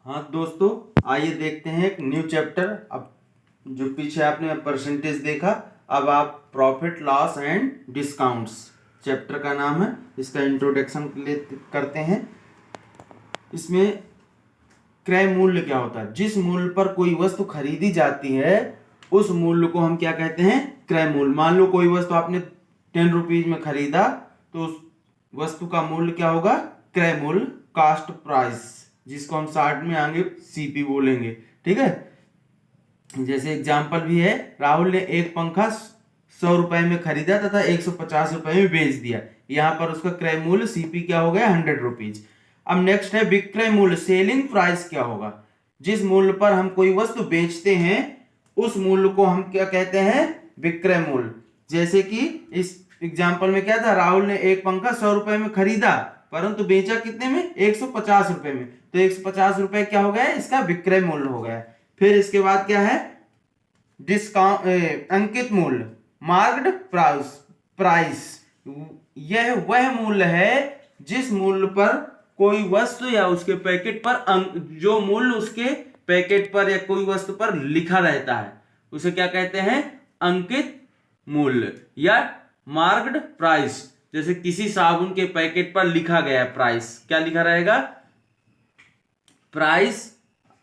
हाँ दोस्तों, आइए देखते हैं एक न्यू चैप्टर। अब जो पीछे आपने परसेंटेज देखा, अब आप profit loss and discounts chapter का नाम है। इसका इंट्रोडक्शन करते हैं। इसमें क्रय मूल्य क्या होता है? जिस मूल्य पर कोई वस्तु खरीदी जाती है उस मूल्य को हम क्या कहते हैं? क्रय मूल्य। मान लो कोई वस्तु आपने 10 रुपीज में खरीदा तो उस वस्तु का मूल्य क्या होगा? क्रय मूल्य, कास्ट प्राइस, जिसको हम शॉर्ट में आगे सीपी बोलेंगे। ठीक है। जैसे एग्जांपल भी है, राहुल ने एक पंखा 100 रुपए में खरीदा तथा 150 रुपए में बेच दिया। यहां पर उसका क्रय मूल्य सीपी क्या हो गया? 100 रुपीज। अब नेक्स्ट है विक्रय मूल्य, सेलिंग प्राइस क्या होगा? जिस मूल्य पर हम कोई वस्तु बेचते हैं उस मूल्य को हम क्या कहते हैं? विक्रय मूल्य। जैसे कि इस एग्जांपल में क्या था, राहुल ने एक पंखा 100 रुपए में खरीदा परंतु बेचा कितने में? 150 रुपए में। तो 150 रुपए क्या हो गया? इसका विक्रय मूल्य हो गया। फिर इसके बाद क्या है? डिस्काउंट, अंकित मूल्य, मार्क्ड प्राइस। यह वह मूल्य है जिस मूल्य पर कोई वस्तु या उसके पैकेट पर जो मूल्य उसके पैकेट पर या कोई वस्तु पर लिखा रहता है उसे क्या कहते हैं? अंकित मूल्य या मार्क्ड प्राइस। जैसे किसी साबुन के पैकेट पर लिखा गया प्राइस, क्या लिखा रहेगा? Price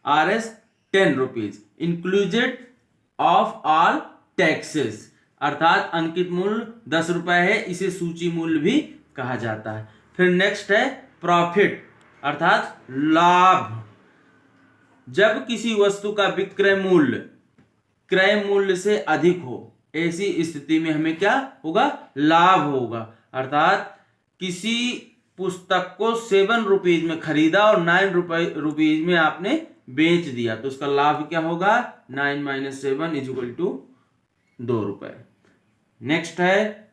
RS 10 rupees included of all taxes. अर्थात अंकित मूल्य 10 रुपए है, इसे सूची मूल्य भी कहा जाता है। फिर नेक्स्ट है प्रॉफिट अर्थात लाभ। जब किसी वस्तु का विक्रय मूल्य क्रय मूल्य से अधिक हो, ऐसी स्थिति में हमें क्या होगा? लाभ होगा। अर्थात किसी पुस्तक को 7 रुपीज में खरीदा और 9 रुपीज में आपने बेच दिया तो उसका लाभ क्या होगा? 9 - 7 = 2 रुपए। नेक्स्ट है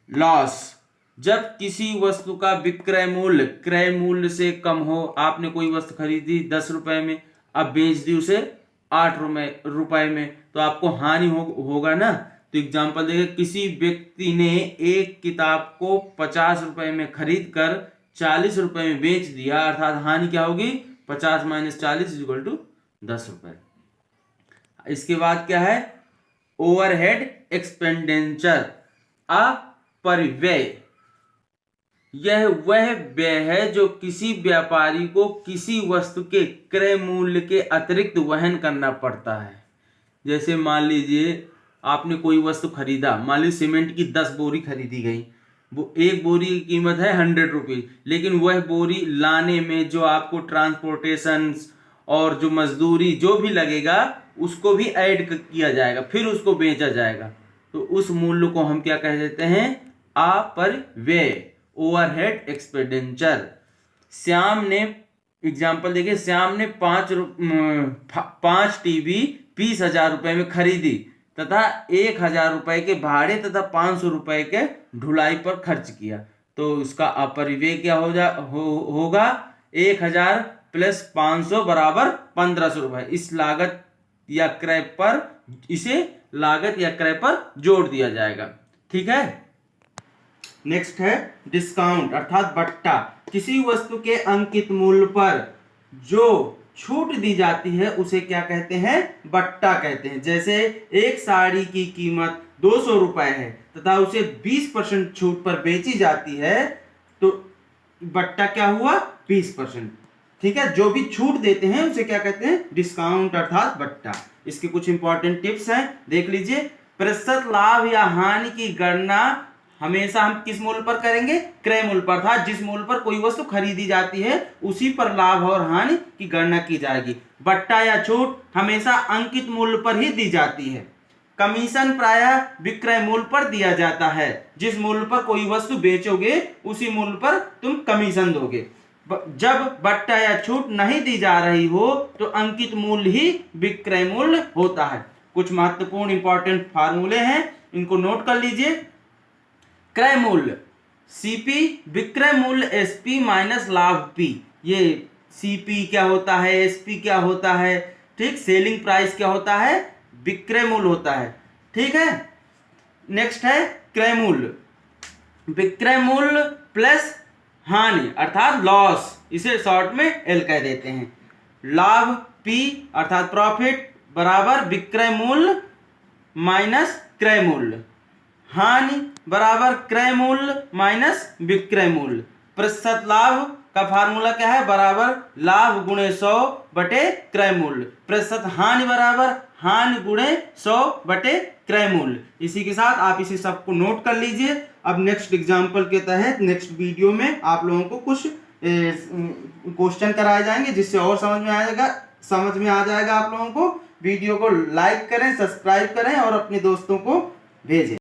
लॉस। जब किसी वस्तु का विक्रय मूल्य क्रय मूल्य से कम हो, आपने कोई वस्तु खरीदी 10 रुपए में, अब बेच दी उसे 8 रुपए में, तो आपको हानि होगा ना। तो एग्जांपल देखिए, किसी व्यक्ति ने एक किताब को 50 रुपए में खरीद कर 40 रुपए में बेच दिया, अर्थात हानि क्या होगी? 50 - 40 = 10 रुपए। इसके बाद क्या है? ओवरहेड एक्सपेंडिचर, अपरिव्यय। यह वह व्यय है जो किसी व्यापारी को किसी वस्तु के क्रय मूल्य के अतिरिक्त वहन करना पड़ता है। जैसे मान लीजिए आपने कोई वस्तु खरीदा, मान लीजिए सीमेंट की 10 बोरी खरीदी गई, वो एक बोरी की कीमत है 100 रुपीज, लेकिन वह बोरी लाने में जो आपको ट्रांसपोर्टेशन और जो मजदूरी जो भी लगेगा उसको भी ऐड किया जाएगा, फिर उसको बेचा जाएगा। तो उस मूल्य को हम क्या कह देते हैं? अपरिव्यय, ओवरहेड एक्सपेंडिचर। श्याम ने, एग्जाम्पल देखिए, श्याम ने 5 टीवी 20,000 रुपए में खरीदी तथा 1,000 रुपए के भाड़े तथा 500 रुपए के ढुलाई पर खर्च किया। तो उसका अपरिव्यय क्या होगा? 1,000 + 500 = 1,500 रुपए। इस लागत या क्रय पर, इसे लागत या क्रय पर जोड़ दिया जाएगा। ठीक है। नेक्स्ट है डिस्काउंट अर्थात बट्टा। किसी वस्तु के अंकित मूल्य पर जो छूट दी जाती है उसे क्या कहते हैं? बट्टा कहते हैं। जैसे एक साड़ी की कीमत 200 रुपए है तथा उसे 20% छूट पर बेची जाती है तो बट्टा क्या हुआ? 20%। ठीक है। जो भी छूट देते हैं उसे क्या कहते हैं? डिस्काउंट अर्थात बट्टा। इसके कुछ इंपॉर्टेंट टिप्स हैं, देख लीजिए। प्रतिशत लाभ या हानि की गणना हमेशा हम किस मूल्य पर करेंगे? क्रय मूल्य पर। था जिस मूल्य पर कोई वस्तु खरीदी जाती है उसी पर लाभ और हानि की गणना की जाएगी। बट्टा या छूट हमेशा अंकित मूल्य पर ही दी जाती है। कमीशन प्रायः विक्रय मूल्य पर दिया जाता है। जिस मूल्य पर कोई वस्तु बेचोगे उसी मूल्य पर तुम कमीशन दोगे। जब बट्टा या छूट नहीं दी जा रही हो तो अंकित मूल्य ही विक्रय मूल्य होता है। कुछ महत्वपूर्ण इंपॉर्टेंट फार्मूले हैं, इनको नोट कर लीजिए। क्रय मूल्य CP, विक्रय मूल्य SP - लाभ P। ये CP क्या होता है, SP क्या होता है? ठीक। सेलिंग प्राइस क्या होता है? विक्रय मूल्य होता है। ठीक है। नेक्स्ट है क्रय मूल्य, विक्रय मूल्य प्लस हानि अर्थात लॉस, इसे शॉर्ट में L कह देते हैं। लाभ P अर्थात प्रॉफिट बराबर विक्रय मूल्य माइनस क्रय मूल्य, हानि बराबर क्रय मूल्य माइनस विक्रय मूल्य। प्रतिशत लाभ का फार्मूला क्या है, बराबर लाभ गुणे 100 बटे क्रय मूल्य। प्रतिशत हानि बराबर हानि गुणे 100 बटे क्रय मूल्य। इसी के साथ आप इसे सबको नोट कर लीजिए। अब नेक्स्ट एग्जाम्पल के तहत नेक्स्ट वीडियो में आप लोगों को कुछ क्वेश्चन कराए जाएंगे, जिससे और समझ में आ जाएगा आप लोगों को। वीडियो को लाइक करें, सब्सक्राइब करें और अपने दोस्तों को भेजें।